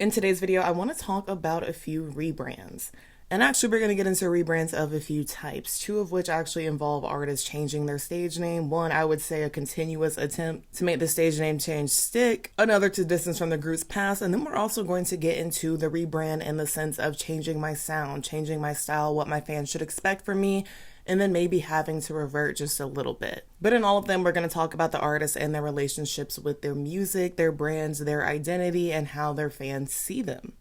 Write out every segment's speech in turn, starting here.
In today's video, I want to talk about a few rebrands. And actually, we're going to get into rebrands of a few types, two of which actually involve artists changing their stage name. One, I would say a continuous attempt to make the stage name change stick, another to distance from the group's past, and then we're also going to get into the rebrand in the sense of changing my sound, changing my style, what my fans should expect from me, and then maybe having to revert just a little bit. But in all of them, we're going to talk about the artists and their relationships with their music, their brands, their identity, and how their fans see them.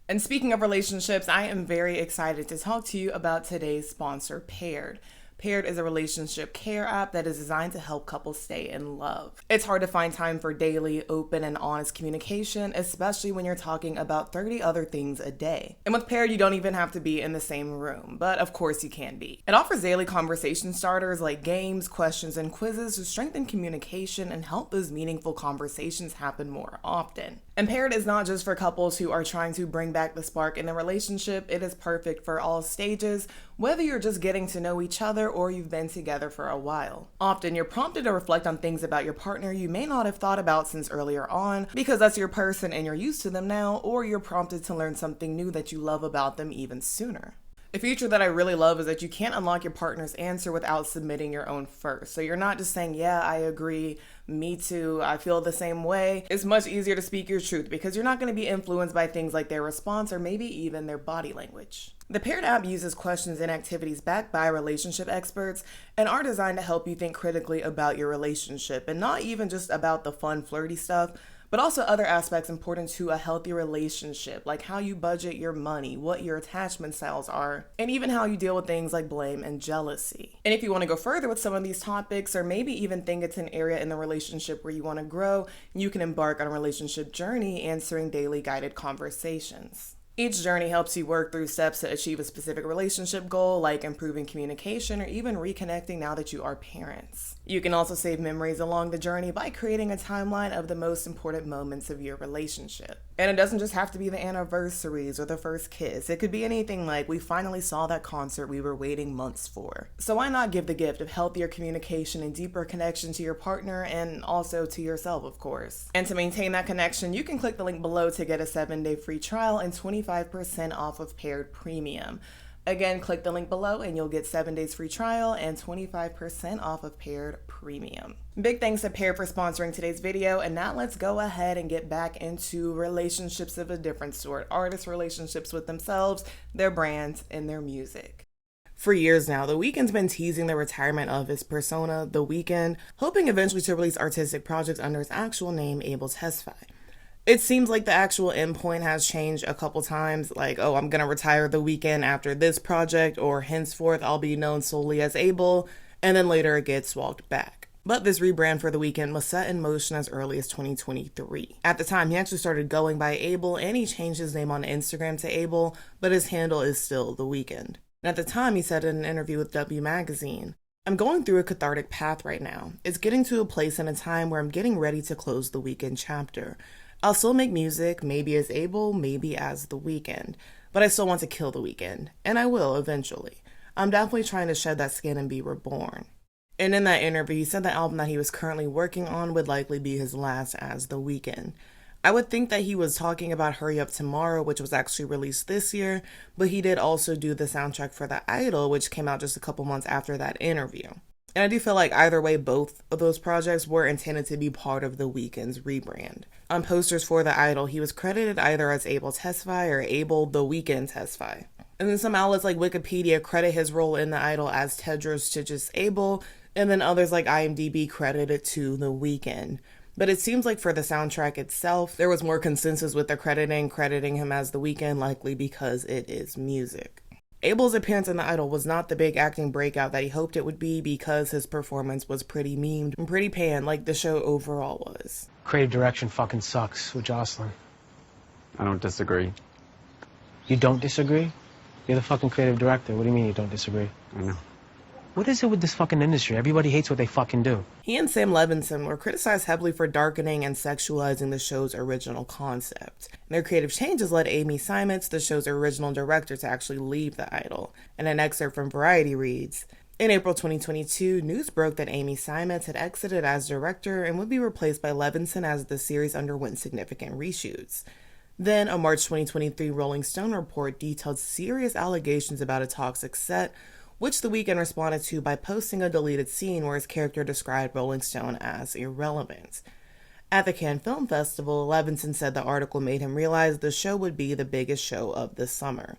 And speaking of relationships, I am very excited to talk to you about today's sponsor, Paired. Paired is a relationship care app that is designed to help couples stay in love. It's hard to find time for daily, open, and honest communication, especially when you're talking about 30 other things a day. And with Paired, you don't even have to be in the same room, but of course you can be. It offers daily conversation starters like games, questions, and quizzes to strengthen communication and help those meaningful conversations happen more often. And Paired is not just for couples who are trying to bring back the spark in a relationship. It is perfect for all stages, whether you're just getting to know each other or you've been together for a while. Often you're prompted to reflect on things about your partner you may not have thought about since earlier on because that's your person and you're used to them now, or you're prompted to learn something new that you love about them even sooner. A feature that I really love is that you can't unlock your partner's answer without submitting your own first. So you're not just saying, yeah, I agree, me too, I feel the same way. It's much easier to speak your truth because you're not going to be influenced by things like their response or maybe even their body language. The Paired app uses questions and activities backed by relationship experts and are designed to help you think critically about your relationship and not even just about the fun, flirty stuff, but also other aspects important to a healthy relationship, like how you budget your money, what your attachment styles are, and even how you deal with things like blame and jealousy. And if you want to go further with some of these topics, or maybe even think it's an area in the relationship where you want to grow, you can embark on a relationship journey answering daily guided conversations. Each journey helps you work through steps to achieve a specific relationship goal, like improving communication or even reconnecting now that you are parents. You can also save memories along the journey by creating a timeline of the most important moments of your relationship. And it doesn't just have to be the anniversaries or the first kiss. It could be anything like, we finally saw that concert we were waiting months for. So why not give the gift of healthier communication and deeper connection to your partner and also to yourself, of course. And to maintain that connection, you can click the link below to get a 7-day free trial and 25% off of Paired Premium. Again, click the link below and you'll get 7 days free trial and 25% off of Paired Premium. Big thanks to Paired for sponsoring today's video, and now let's go ahead and get back into relationships of a different sort. Artists' relationships with themselves, their brands, and their music. For years now, The Weeknd's been teasing the retirement of his persona, The Weeknd, hoping eventually to release artistic projects under his actual name, Abel Tesfaye. It seems like the actual endpoint has changed a couple times, like, oh, I'm gonna retire The Weeknd after this project, or henceforth I'll be known solely as Abel, and then later it gets walked back. But this rebrand for The Weeknd was set in motion as early as 2023. At the time, he actually started going by Abel, and he changed his name on Instagram to Abel, but his handle is still The Weeknd. And at the time, he said in an interview with W Magazine, "I'm going through a cathartic path right now. It's getting to a place in a time where I'm getting ready to close the Weeknd chapter. I'll still make music, maybe as Abel, maybe as The Weeknd, but I still want to kill The Weeknd, and I will eventually. I'm definitely trying to shed that skin and be reborn." And in that interview, he said the album that he was currently working on would likely be his last as The Weeknd. I would think that he was talking about Hurry Up Tomorrow, which was actually released this year, but he did also do the soundtrack for The Idol, which came out just a couple months after that interview. And I do feel like either way, both of those projects were intended to be part of The Weeknd's rebrand. On posters for The Idol, he was credited either as Abel Tesfaye or Abel The Weeknd Tesfaye. And then some outlets like Wikipedia credit his role in The Idol as Tedros to just Abel, and then others like IMDb credit it to The Weeknd. But it seems like for the soundtrack itself, there was more consensus with the crediting him as The Weeknd, likely because it is music. Abel's appearance in The Idol was not the big acting breakout that he hoped it would be because his performance was pretty memed and pretty pan like the show overall was. Creative direction fucking sucks with Jocelyn. I don't disagree. You don't disagree? You're the fucking creative director. What do you mean you don't disagree? I know. What is it with this fucking industry? Everybody hates what they fucking do. He and Sam Levinson were criticized heavily for darkening and sexualizing the show's original concept. Their creative changes led Amy Simons, the show's original director, to actually leave The Idol. And an excerpt from Variety reads, "In April 2022, news broke that Amy Simons had exited as director and would be replaced by Levinson as the series underwent significant reshoots. Then, a March 2023 Rolling Stone report detailed serious allegations about a toxic set, which The Weeknd responded to by posting a deleted scene where his character described Rolling Stone as irrelevant. At the Cannes Film Festival, Levinson said the article made him realize the show would be the biggest show of the summer.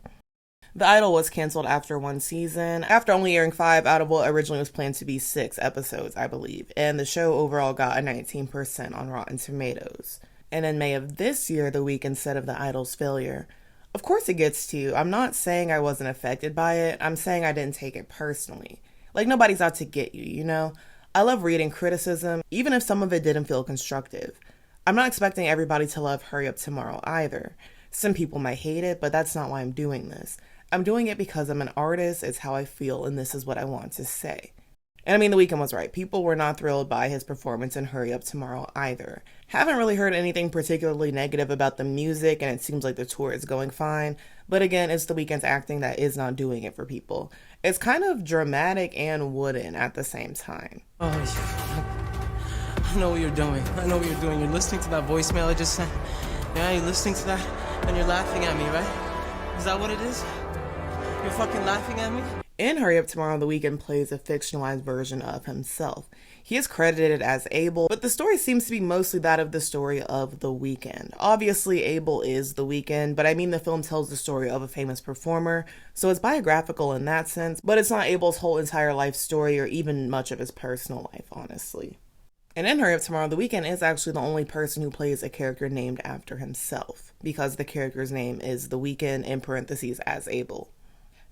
The Idol was canceled after one season, after only airing 5 out of what originally was planned to be 6 episodes, I believe, and the show overall got a 19% on Rotten Tomatoes. And in May of this year, The Weeknd said of The Idol's failure, "Of course it gets to you. I'm not saying I wasn't affected by it. I'm saying I didn't take it personally. Like, nobody's out to get you, you know? I love reading criticism, even if some of it didn't feel constructive. I'm not expecting everybody to love Hurry Up Tomorrow either. Some people might hate it, but that's not why I'm doing this. I'm doing it because I'm an artist, it's how I feel, and this is what I want to say." And I mean, The Weeknd was right. People were not thrilled by his performance in Hurry Up Tomorrow either. Haven't really heard anything particularly negative about the music, and it seems like the tour is going fine. But again, it's The Weeknd's acting that is not doing it for people. It's kind of dramatic and wooden at the same time. Oh, I know what you're doing. I know what you're doing. You're listening to that voicemail I just sent. Yeah, you're listening to that, and you're laughing at me, right? Is that what it is? You're fucking laughing at me? In Hurry Up Tomorrow, The Weeknd plays a fictionalized version of himself. He is credited as Abel, but the story seems to be mostly that of the story of The Weeknd. Obviously, Abel is The Weeknd, but I mean the film tells the story of a famous performer, so it's biographical in that sense, but it's not Abel's whole entire life story or even much of his personal life, honestly. And in Hurry Up Tomorrow, The Weeknd is actually the only person who plays a character named after himself, because the character's name is The Weeknd in parentheses as Abel.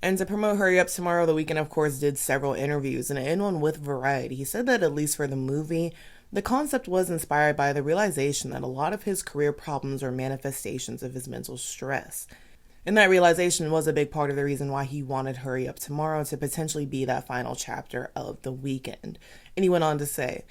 And to promote Hurry Up Tomorrow, The Weeknd, of course, did several interviews, and in one with Variety, he said that at least for the movie, the concept was inspired by the realization that a lot of his career problems were manifestations of his mental stress. And that realization was a big part of the reason why he wanted Hurry Up Tomorrow to potentially be that final chapter of The Weeknd. And he went on to say,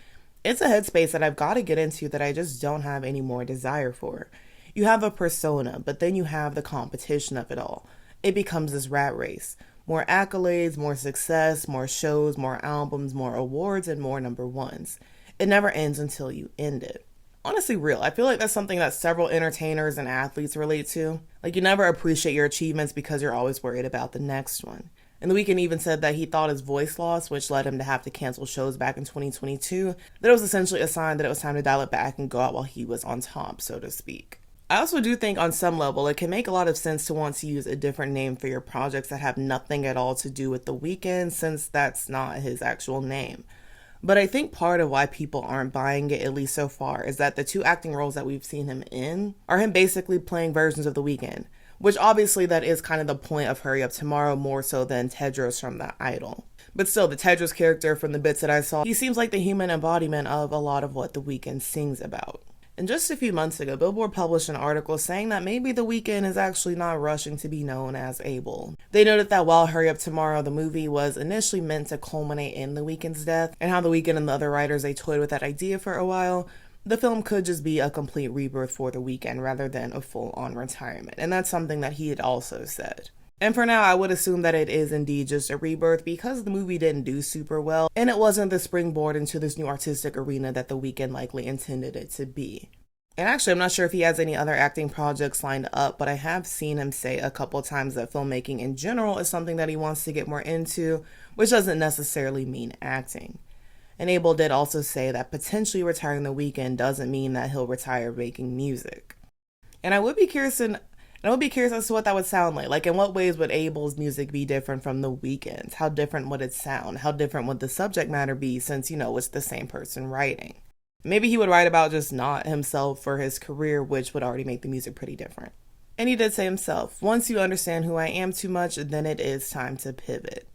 "It's a headspace that I've got to get into that I just don't have any more desire for. You have a persona, but then you have the competition of it all. It becomes this rat race. More accolades, more success, more shows, more albums, more awards, and more number ones. It never ends until you end it." Honestly, real. I feel like that's something that several entertainers and athletes relate to. Like, you never appreciate your achievements because you're always worried about the next one. And The Weeknd even said that he thought his voice loss, which led him to have to cancel shows back in 2022, that it was essentially a sign that it was time to dial it back and go out while he was on top, so to speak. I also do think on some level it can make a lot of sense to want to use a different name for your projects that have nothing at all to do with The Weeknd, since that's not his actual name. But I think part of why people aren't buying it, at least so far, is that the 2 acting roles that we've seen him in are him basically playing versions of The Weeknd, which obviously that is kind of the point of Hurry Up Tomorrow, more so than Tedros from The Idol. But still, the Tedros character, from the bits that I saw, he seems like the human embodiment of a lot of what The Weeknd sings about. And just a few months ago, Billboard published an article saying that maybe The Weeknd is actually not rushing to be known as Abel. They noted that while Hurry Up Tomorrow, the movie, was initially meant to culminate in The Weeknd's death, and how The Weeknd and the other writers, they toyed with that idea for a while, the film could just be a complete rebirth for The Weeknd rather than a full-on retirement. And that's something that he had also said. And for now, I would assume that it is indeed just a rebirth because the movie didn't do super well, and it wasn't the springboard into this new artistic arena that The Weeknd likely intended it to be. And actually, I'm not sure if he has any other acting projects lined up, but I have seen him say a couple times that filmmaking in general is something that he wants to get more into, which doesn't necessarily mean acting. And Abel did also say that potentially retiring The Weeknd doesn't mean that he'll retire making music. And I would be curious as to what that would sound like. Like, in what ways would Abel's music be different from The Weeknd's? How different would it sound? How different would the subject matter be since, it's the same person writing? Maybe he would write about just not himself for his career, which would already make the music pretty different. And he did say himself, "Once you understand who I am too much, then it is time to pivot."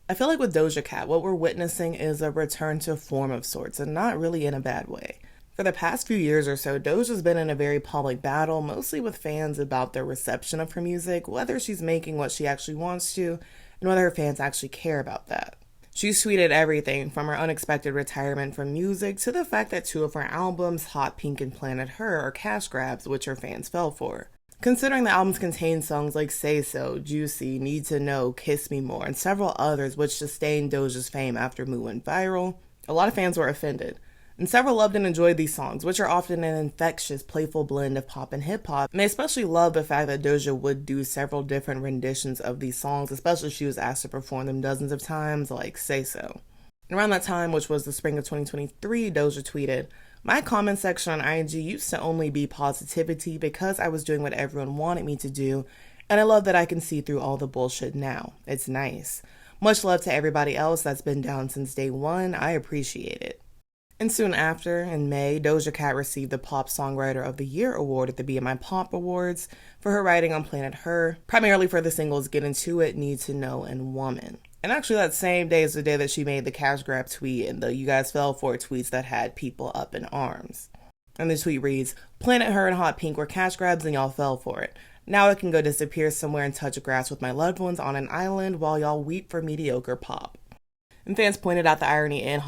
I feel like with Doja Cat, what we're witnessing is a return to form of sorts, and not really in a bad way. For the past few years or so, Doja's been in a very public battle, mostly with fans about their reception of her music, whether she's making what she actually wants to, and whether her fans actually care about that. She's tweeted everything from her unexpected retirement from music to the fact that 2 of her albums, Hot Pink and Planet Her, are cash grabs, which her fans fell for. Considering the albums contain songs like Say So, Juicy, Need to Know, Kiss Me More, and several others which sustained Doja's fame after Moo went viral, a lot of fans were offended. And several loved and enjoyed these songs, which are often an infectious, playful blend of pop and hip-hop. And they especially loved the fact that Doja would do several different renditions of these songs, especially if she was asked to perform them dozens of times, like Say So. And around that time, which was the spring of 2023, Doja tweeted, "My comment section on IG used to only be positivity because I was doing what everyone wanted me to do, and I love that I can see through all the bullshit now. It's nice. Much love to everybody else that's been down since day one. I appreciate it." And soon after, in May, Doja Cat received the Pop Songwriter of the Year award at the BMI Pop Awards for her writing on Planet Her, primarily for the singles Get Into It, Need to Know, and Woman. And actually that same day is the day that she made the cash grab tweet and the "You Guys Fell For It" tweets that had people up in arms. And the tweet reads, "Planet Her and Hot Pink were cash grabs and y'all fell for it. Now I can go disappear somewhere and touch grass with my loved ones on an island while y'all weep for mediocre pop." And fans pointed out the irony in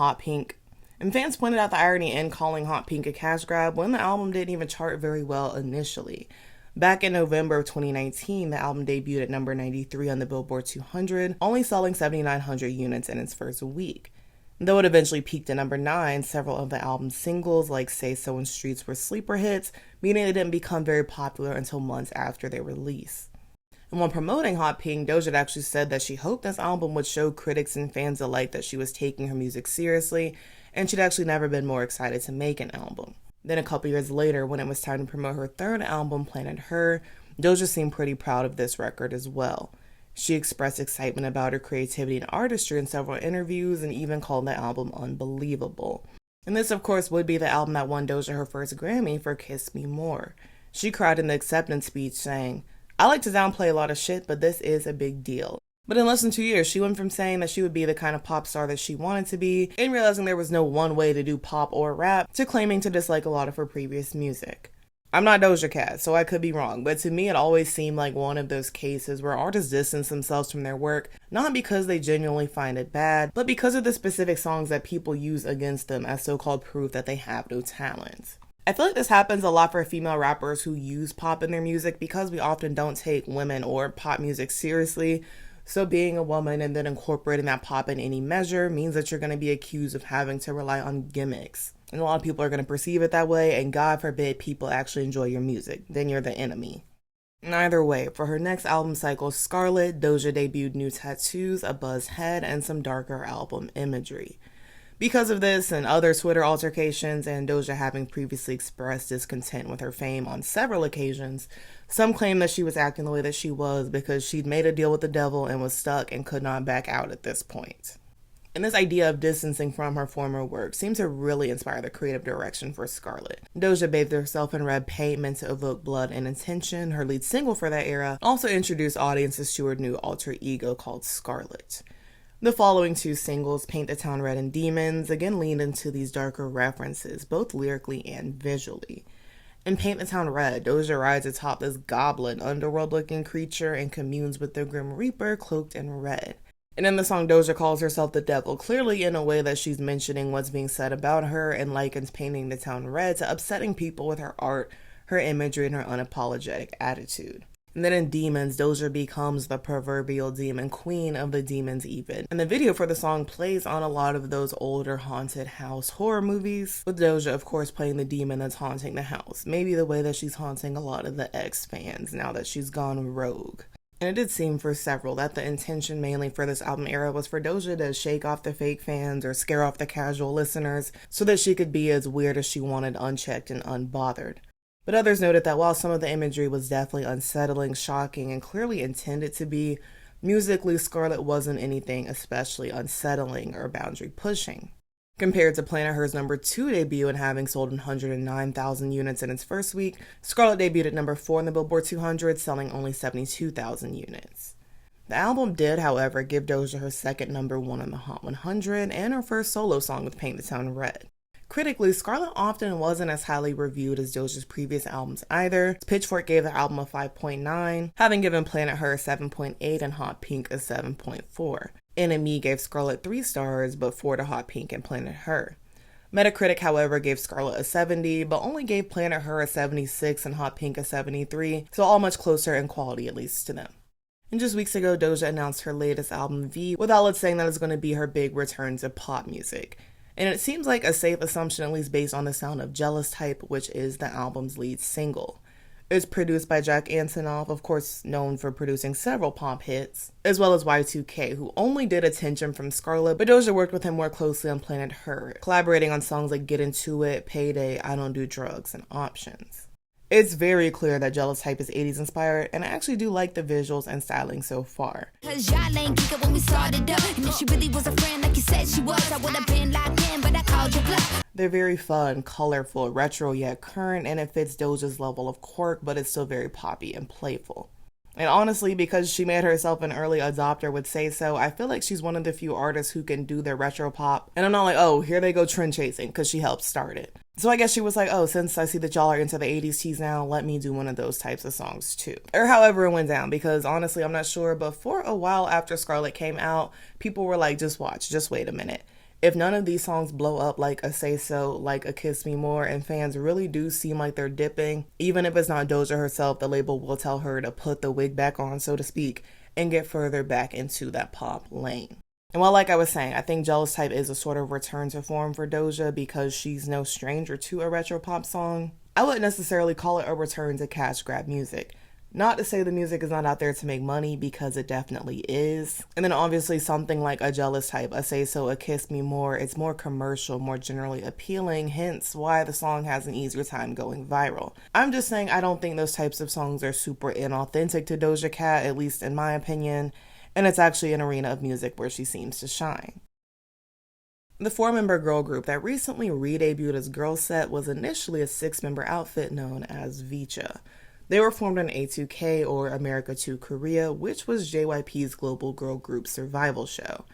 calling Hot Pink a cash grab when the album didn't even chart very well initially. Back in November of 2019, the album debuted at number 93 on the Billboard 200, only selling 7,900 units in its first week. Though it eventually peaked at number 9, several of the album's singles like Say So and Streets were sleeper hits, meaning they didn't become very popular until months after their release. And when promoting Hot Pink, Doja actually said that she hoped this album would show critics and fans alike that she was taking her music seriously, and she'd actually never been more excited to make an album. Then a couple years later, when it was time to promote her third album, Planet Her, Doja seemed pretty proud of this record as well. She expressed excitement about her creativity and artistry in several interviews and even called the album unbelievable. And this, of course, would be the album that won Doja her first Grammy for Kiss Me More. She cried in the acceptance speech saying, "I like to downplay a lot of shit, but this is a big deal." But in less than 2 years, she went from saying that she would be the kind of pop star that she wanted to be, and realizing there was no one way to do pop or rap, to claiming to dislike a lot of her previous music. I'm not Doja Cat, so I could be wrong, but to me it always seemed like one of those cases where artists distance themselves from their work, not because they genuinely find it bad, but because of the specific songs that people use against them as so-called proof that they have no talent. I feel like this happens a lot for female rappers who use pop in their music because we often don't take women or pop music seriously. So being a woman and then incorporating that pop in any measure means that you're going to be accused of having to rely on gimmicks. And a lot of people are going to perceive it that way, and God forbid people actually enjoy your music. Then you're the enemy. Either way, for her next album cycle, Scarlet, Doja debuted new tattoos, a buzz head, and some darker album imagery. Because of this and other Twitter altercations, and Doja having previously expressed discontent with her fame on several occasions, some claim that she was acting the way that she was because she'd made a deal with the devil and was stuck and could not back out at this point. And this idea of distancing from her former work seemed to really inspire the creative direction for Scarlet. Doja bathed herself in red paint meant to evoke blood and intention, her lead single for that era, also introduced audiences to her new alter ego called Scarlet. The following two singles, Paint the Town Red and Demons, again leaned into these darker references, both lyrically and visually. In Paint the Town Red, Doja rides atop this goblin, underworld-looking creature and communes with the Grim Reaper cloaked in red. And in the song, Doja calls herself the devil, clearly in a way that she's mentioning what's being said about her and likens painting the town red to upsetting people with her art, her imagery, and her unapologetic attitude. And then in Demons, Doja becomes the proverbial demon queen of the demons even. And the video for the song plays on a lot of those older haunted house horror movies, with Doja of course playing the demon that's haunting the house. Maybe the way that she's haunting a lot of the X fans now that she's gone rogue. And it did seem for several that the intention mainly for this album era was for Doja to shake off the fake fans or scare off the casual listeners so that she could be as weird as she wanted, unchecked and unbothered. But others noted that while some of the imagery was definitely unsettling, shocking, and clearly intended to be, musically Scarlet wasn't anything especially unsettling or boundary pushing. Compared to Planet Her's number 2 debut and having sold 109,000 units in its first week, Scarlet debuted at number 4 in the Billboard 200, selling only 72,000 units. The album did, however, give Doja her second number 1 on the Hot 100 and her first solo song with Paint the Town Red. Critically, Scarlet often wasn't as highly reviewed as Doja's previous albums either. Pitchfork gave the album a 5.9, having given Planet Her a 7.8 and Hot Pink a 7.4. NME gave Scarlet 3 stars, but 4 to Hot Pink and Planet Her. Metacritic, however, gave Scarlet a 70, but only gave Planet Her a 76 and Hot Pink a 73, so all much closer in quality, at least to them. And just weeks ago, Doja announced her latest album, V, with outlets saying that it's going to be her big return to pop music. And it seems like a safe assumption, at least based on the sound of Jealous Type, which is the album's lead single. It's produced by Jack Antonoff, of course known for producing several pop hits, as well as Y2K, who only did Attention from Scarlet, but Doja worked with him more closely on Planet Her, collaborating on songs like Get Into It, Payday, I Don't Do Drugs, and Options. It's very clear that Jealous Type is 80s inspired, and I actually do like the visuals and styling so far. Cause y'all ain't kick it when we started up. And if she really was a friend like you said she was, I would have been locked in, but I called you bluff. They're very fun, colorful, retro yet current, and it fits Doja's level of quirk, but it's still very poppy and playful. And honestly, because she made herself an early adopter with Say So, I feel like she's one of the few artists who can do their retro pop. And I'm not like, oh, here they go trend chasing, because she helped start it. So I guess she was like, oh, since I see that y'all are into the 80s teas now, let me do one of those types of songs too. Or however it went down, because honestly, I'm not sure, but for a while after Scarlet came out, people were like, just watch, just wait a minute. If none of these songs blow up like a Say So, like a Kiss Me More, and fans really do seem like they're dipping, even if it's not Doja herself, the label will tell her to put the wig back on, so to speak, and get further back into that pop lane. And well, like I was saying, I think Jealous Type is a sort of return to form for Doja because she's no stranger to a retro pop song. I wouldn't necessarily call it a return to cash grab music. Not to say the music is not out there to make money, because it definitely is. And then obviously something like a Jealous Type, a Say So, a Kiss Me More, it's more commercial, more generally appealing, hence why the song has an easier time going viral. I'm just saying I don't think those types of songs are super inauthentic to Doja Cat, at least in my opinion. And it's actually an arena of music where she seems to shine. The 4-member girl group that recently re-debuted as GIRLSET was initially a 6-member outfit known as VCHA. They were formed on A2K, or America 2 Korea, which was JYP's global girl group survival show.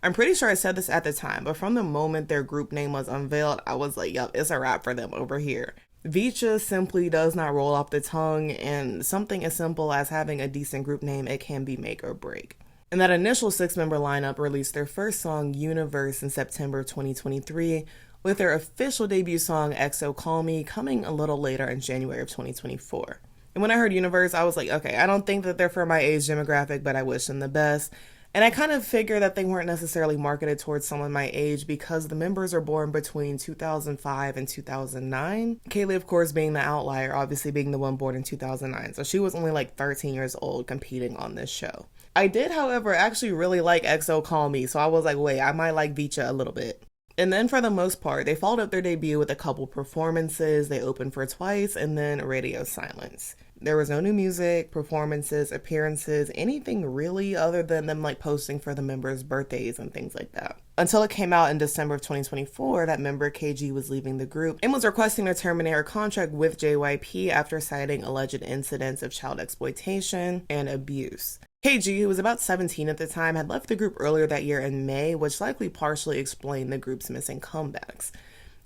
I'm pretty sure I said this at the time, but from the moment their group name was unveiled, I was like, yup, it's a wrap for them over here. VCHA simply does not roll off the tongue, and something as simple as having a decent group name, it can be make or break. And that initial 6-member lineup released their first song, Universe, in September 2023, with their official debut song, XO Call Me, coming a little later in January of 2024. And when I heard Universe, I was like, okay, I don't think that they're for my age demographic, but I wish them the best. And I kind of figured that they weren't necessarily marketed towards someone my age because the members are born between 2005 and 2009. Kaylee, of course, being the outlier, obviously being the one born in 2009. So she was only like 13 years old competing on this show. I did, however, actually really like XO Call Me, so I was like, wait, I might like VCHA a little bit. And then for the most part, they followed up their debut with a couple performances, they opened for Twice, and then radio silence. There was no new music, performances, appearances, anything really other than them like posting for the members' birthdays and things like that. Until it came out in December of 2024 that member KG was leaving the group and was requesting to terminate her contract with JYP after citing alleged incidents of child exploitation and abuse. KG, who was about 17 at the time, had left the group earlier that year in May, which likely partially explained the group's missing comebacks.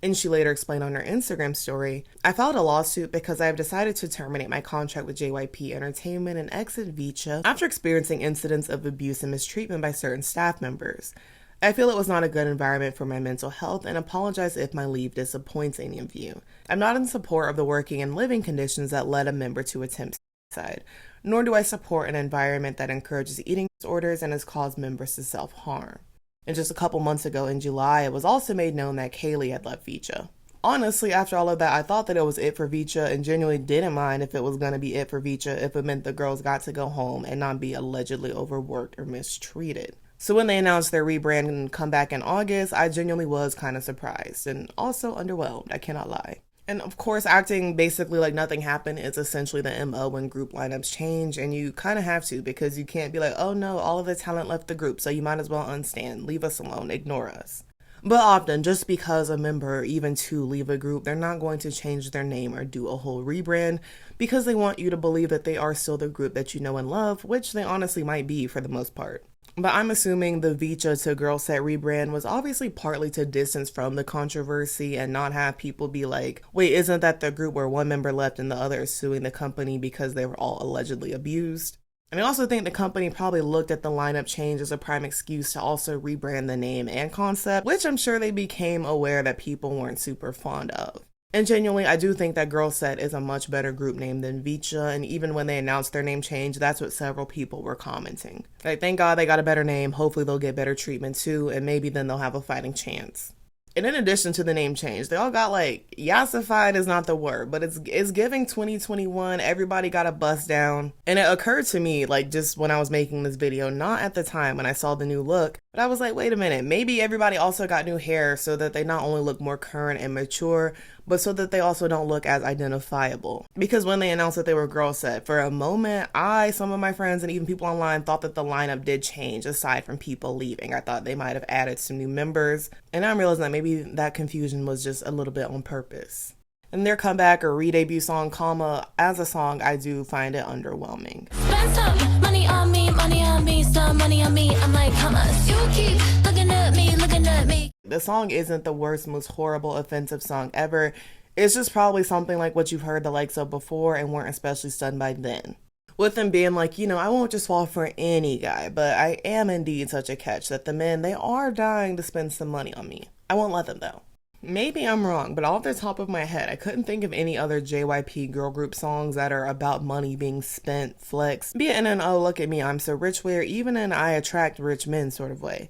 And she later explained on her Instagram story, I filed a lawsuit because I have decided to terminate my contract with JYP Entertainment and exit VCHA after experiencing incidents of abuse and mistreatment by certain staff members. I feel it was not a good environment for my mental health and apologize if my leave disappoints any of you. I'm not in support of the working and living conditions that led a member to attempt suicide, nor do I support an environment that encourages eating disorders and has caused members to self-harm. And just a couple months ago in July, it was also made known that Kaylee had left VCHA. Honestly, after all of that, I thought that it was it for VCHA and genuinely didn't mind if it was going to be it for VCHA if it meant the girls got to go home and not be allegedly overworked or mistreated. So when they announced their rebrand and comeback in August, I genuinely was kind of surprised and also underwhelmed, I cannot lie. And of course, acting basically like nothing happened is essentially the MO when group lineups change, and you kind of have to because you can't be like, oh no, all of the talent left the group, so you might as well unstand, leave us alone, ignore us. But often, just because a member or even two leave a group, they're not going to change their name or do a whole rebrand because they want you to believe that they are still the group that you know and love, which they honestly might be for the most part. But I'm assuming the VCHA to GIRLSET rebrand was obviously partly to distance from the controversy and not have people be like, wait, isn't that the group where one member left and the other is suing the company because they were all allegedly abused? And I also think the company probably looked at the lineup change as a prime excuse to also rebrand the name and concept, which I'm sure they became aware that people weren't super fond of. And genuinely, I do think that GIRLSET is a much better group name than VCHA, and even when they announced their name change, that's what several people were commenting. Like, thank God they got a better name, hopefully they'll get better treatment too, and maybe then they'll have a fighting chance. And in addition to the name change, they all got like, yassified is not the word, but it's giving 2021. Everybody got a bust down. And it occurred to me, like, just when I was making this video, not at the time when I saw the new look, but I was like, wait a minute, maybe everybody also got new hair so that they not only look more current and mature, but so that they also don't look as identifiable. Because when they announced that they were GIRLSET, for a moment, some of my friends, and even people online thought that the lineup did change aside from people leaving. I thought they might have added some new members. And I'm realizing that maybe that confusion was just a little bit on purpose. And their comeback or re-debut song, Comma, as a song, I do find it underwhelming. Spend some money on me, some money on me. I'm like, how much? You keep looking at me. The song isn't the worst, most horrible, offensive song ever. It's just probably something like what you've heard the likes of before and weren't especially stunned by then. With them being like, I won't just fall for any guy, but I am indeed such a catch that the men, they are dying to spend some money on me. I won't let them though. Maybe I'm wrong, but off the top of my head, I couldn't think of any other JYP girl group songs that are about money being spent, flex, be it in an oh look at me, I'm so rich way, or even in I attract rich men sort of way.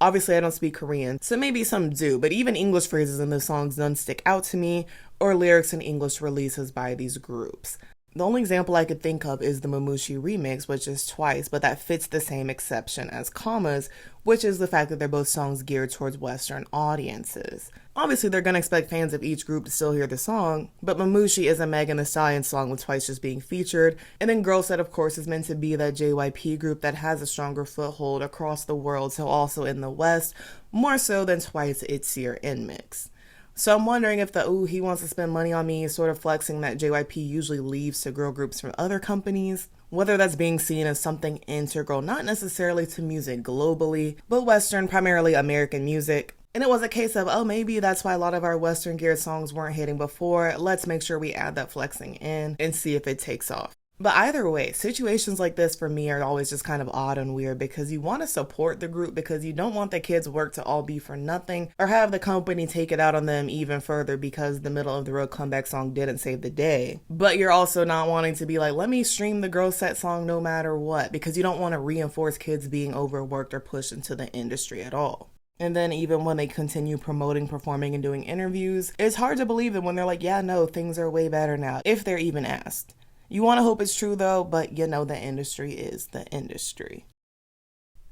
Obviously, I don't speak Korean, so maybe some do, but even English phrases in those songs none stick out to me, or lyrics in English releases by these groups. The only example I could think of is the Mamushi remix, which is twice, but that fits the same exception as Commas, which is the fact that they're both songs geared towards Western audiences. Obviously, they're gonna expect fans of each group to still hear the song, but Mamushi is a Megan Thee Stallion song with Twice just being featured, and then GIRLSET, of course, is meant to be that JYP group that has a stronger foothold across the world, so also in the West, more so than Twice, ITZY, or NMIX. So I'm wondering if the, he wants to spend money on me is sort of flexing that JYP usually leaves to girl groups from other companies, whether that's being seen as something integral, not necessarily to music globally, but Western, primarily American music. And it was a case of, maybe that's why a lot of our Western geared songs weren't hitting before. Let's make sure we add that flexing in and see if it takes off. But either way, situations like this for me are always just kind of odd and weird because you want to support the group because you don't want the kids' work to all be for nothing or have the company take it out on them even further because the middle of the road comeback song didn't save the day. But you're also not wanting to be like, let me stream the GIRLSET song no matter what, because you don't want to reinforce kids being overworked or pushed into the industry at all. And then even when they continue promoting, performing, and doing interviews, it's hard to believe it when they're like, yeah, no, things are way better now, if they're even asked. You want to hope it's true though, but the industry is the industry.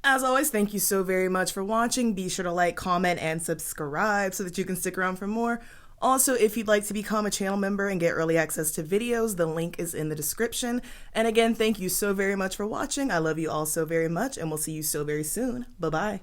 As always, thank you so very much for watching. Be sure to like, comment, and subscribe so that you can stick around for more. Also, if you'd like to become a channel member and get early access to videos, the link is in the description. And again, thank you so very much for watching. I love you all so very much, and we'll see you so very soon. Bye-bye.